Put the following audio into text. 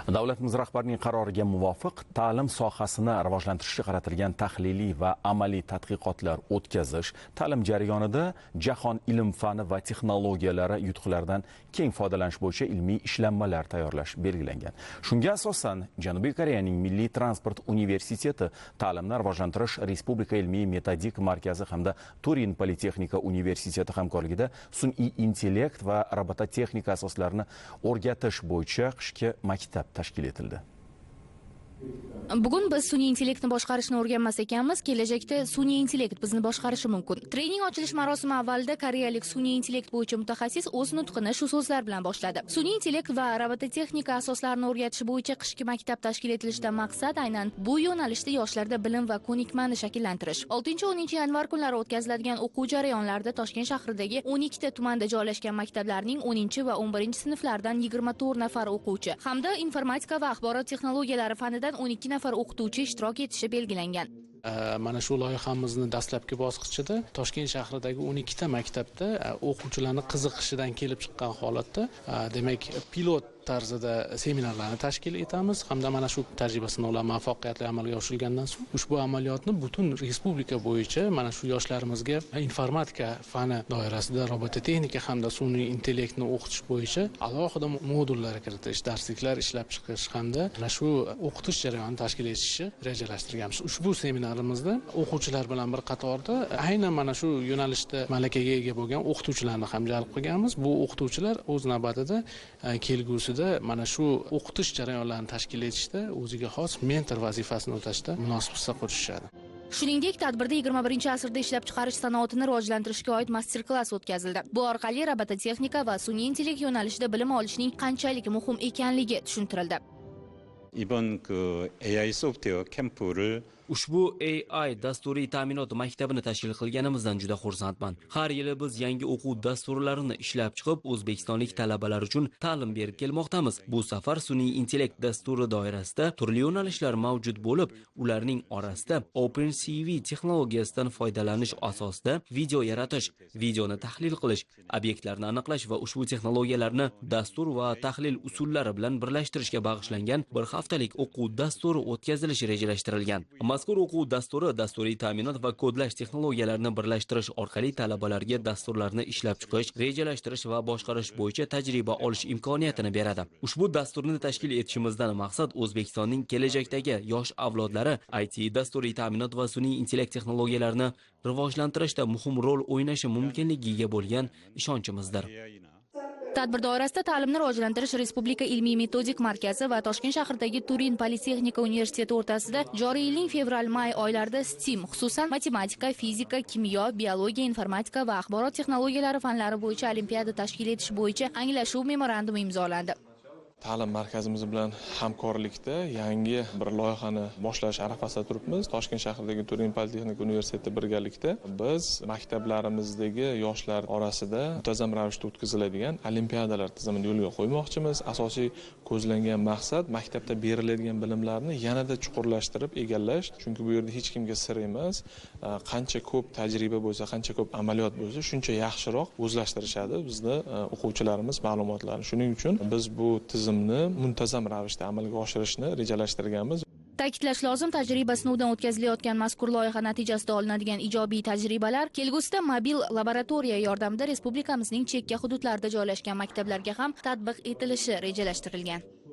Davlatimiz rahbarining qaroriga muvofiq ta'lim sohasini rivojlantirishga qaratilgan tahliliy va amaliy tadqiqotlar o'tkazish, ta'lim jarayonida jahon ilm fani va texnologiyalari yutuqlaridan keng foydalanish bo'yicha ilmiy ishlanmalar tayyorlash belgilangan. Shunga asosan Janubiy Koreyaning Milliy transport universiteti ta'limni rivojlantirish Respublika ilmiy metodik markazi hamda Turin Politexnika universiteti hamkorligida sun'iy intellekt va robototexnika asoslarini o'rgatish bo'yicha qishki maktab tashkil etildi. Bugun biz sun'iy intellektni boshqarishni o'rganmas ekanmiz, kelajakda sun'iy intellekt bizni boshqarishi mumkin. Trening ochilish marosimi avvalida koreyalik sun'iy intellekt bo'yicha mutaxassis o'z nutqini shu so'zlar bilan boshladi. Sun'iy intellekt va robototexnika asoslarini o'rgatish bo'yicha qishki maktab tashkil etilishidan maqsad aynan bu yo'nalishda yoshlarda bilim va ko'nikmani shakllantirish. 6-10 yanvar kunlari o'tkaziladigan o'quv jarayonlarida Toshkent shahridagi 12 ta tumanda joylashgan maktablarning 10 va 11 sinflaridan 24 nafar o'quvchi hamda informatika va axborot texnologiyalari fanidan 12 nafar o'qituvchi ishtirok etishi belgilangan. Mana shu loyihamizni dastlabki bosqichida Toshkent shahridagi 12 ta maktabda o'quvchilarning qiziqishidan kelib chiqqan holatda, demak, pilot tarzida seminarlarni tashkil etamiz hamda mana shu tajriba sinovlar muvaffaqiyatli amalga oshirilgandan so'ng ushbu amaliyotni butun respublika bo'yicha mana shu yoshlarimizga informatika fani doirasida robototexnika hamda sun'iy intellektni o'qitish bo'yicha alohida modullar kiritish, darsliklar ishlab chiqish hamda mana shu o'qitish jarayonini tashkil etishni rejalashtirganmiz. Ushbu seminarimizda o'quvchilar bilan bir qatorda aynan mana shu yo'nalishda malakaga ega bo'lgan o'qituvchilarni ham jalb qilganmiz. Bu o'qituvchilar o'z navbatida kelgusida mana shu o'qitish jarayonlarini tashkil etishda o'ziga xos mentor vazifasini o'tashda munosib hissa qo'shishadi. Shuningdek, tadbirda 21-asrda ishlab chiqarish sanoatini rivojlantirishga oid master-klass o'tkazildi. Bu orqali robototexnika va sun'iy intellekt yo'nalishida bilim olishning qanchalik muhim ekanligi tushuntirildi. 이번 AI 소프트웨어 캠프를 Ushbu AI dasturiy ta'minot maktabini tashkil qilganimizdan juda xursandman. Har yili biz yangi o'quv dasturlarini ishlab chiqib, o'zbekistonlik talabalar uchun ta'lim berib kelmoqdamiz. Bu safar sun'iy intellekt dasturi doirasida turli yo'nalishlar mavjud bo'lib, ularning orasida OpenCV texnologiyasidan foydalanish asosida video yaratish, videoni tahlil qilish, obyektlarni aniqlash va ushbu texnologiyalarni dastur va tahlil usullari bilan birlashtirishga bag'ishlangan bir haftalik o'quv dasturi o'tkazilishi rejalashtirilgan. Mazkur o'quv dasturi dasturiy ta'minot va kodlash texnologiyalarini birlashtirish orqali talabalarga dasturlarni ishlab chiqish, rejalashtirish va boshqarish bo'yicha tajriba olish imkoniyatini beradi. Ushbu dasturni tashkil etishimizdan maqsad O'zbekistonning kelajakdagi yosh avlodlari IT, dasturiy ta'minot va sun'iy intellekt texnologiyalarini rivojlantirishda muhim rol o'ynashi mumkinligiga bo'lgan ishonchimizdir. Tadbir doirasida ta'limni rivojlantirish Respublika ilmiy metodik markazi va Toshkent shahridagi Turin Politexnika universiteti o'rtasida joriy yilning fevral-may oylarida STEAM, xususan matematika, fizika, kimyo, biologiya, informatika va axborot texnologiyalari fanlari bo'yicha olimpiada tashkil etish bo'yicha anglashuv memorandumi imzolandi. Ta'lim markazimiz bilan hamkorlikda yangi bir loyihani boshlash arafasida turibmiz. Toshkent shahridagi Turin Politexnika universiteti birgalikda biz maktablarimizdagi yoshlar orasida muntazam ravishda o'tkaziladigan olimpiadalar tizimini yo'lga qo'ymoqchimiz. Asosiy ko'zlangan maqsad maktabda beriladigan bilimlarni yanada chuqurlashtirib egallash. Chunki bu yerda hech kimga sir emas. Qancha ko'p tajriba bo'lsa, qancha ko'p amaliyot bo'lsa, shuncha yaxshiroq o'zlashtirishadi bizni o'quvchilarimiz ma'lumotlarni. Shuning uchun biz bu tizimni muntazam ravishda amalga oshirishni rejalashtirganmiz. Ta'kidlash lozim, tajriba sinovidan o'tkazilayotgan mazkur loyiha natijasida olinadigan ijobiy tajribalar kelgusida mobil laboratoriya yordamida respublikamizning chekka hududlarida joylashgan maktablarga ham tatbiq etilishi rejalashtirilgan.